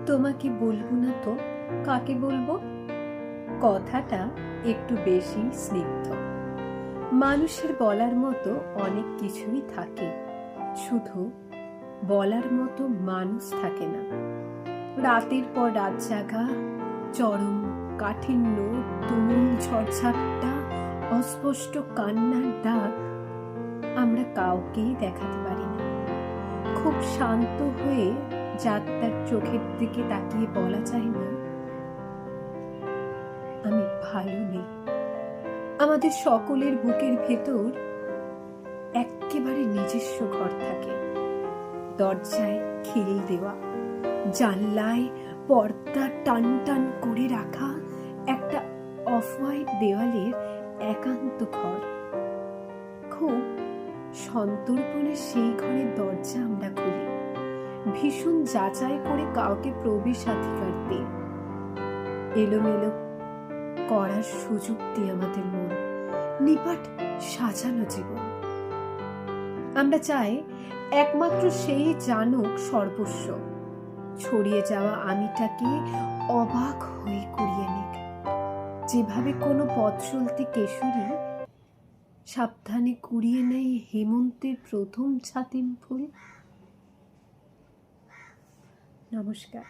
তোমাকে বলবো না তো কাকে বলবো? কথাটা একটু বেশি স্নিগ্ধ। মানুষের বলার মতো অনেক কিছুই থাকে, শুধু বলার মতো মানুষ থাকে না। রাতের পর রাত জাগা, চরম কাঠিন্য, তুমুল ঝড়ঝাপটা, অস্পষ্ট কান্নার দাগ আমরা কাউকেই দেখাতে পারি না। খুব শান্ত হয়ে যাত্রার চোখের দিকে তাকিয়ে বলা যায় না, আমি ভালো নেই। আমাদের সকলের বুকের ভেতর একেবারে নিজস্ব ঘর থাকে, দরজায় খিল দেওয়া, জানলায় পর্দা টান টান করে রাখা একটা অফ হোয়াইট দেওয়ালের একান্ত ঘর। খুব সন্তর্পণে সেই ঘরের দরজা আমরা খুলি, ভীষণ যাচাই করে কাউকে প্রবেশাধিকার দিই। এলোমেলো করার সুযোগ দিয়ে আমাদের মন, নিপাট সাজানো জীবন। আমরা চাই একমাত্র সেই জানুক সর্বস্ব, ছড়িয়ে যাওয়া আমিটাকে অবাক হয়ে কুড়িয়ে নিক, যেভাবে কোনো পথ চলতে কেশরী সাবধানে কুড়িয়ে নেয় হেমন্তের প্রথম ছাতিম ফুল। নমস্কার।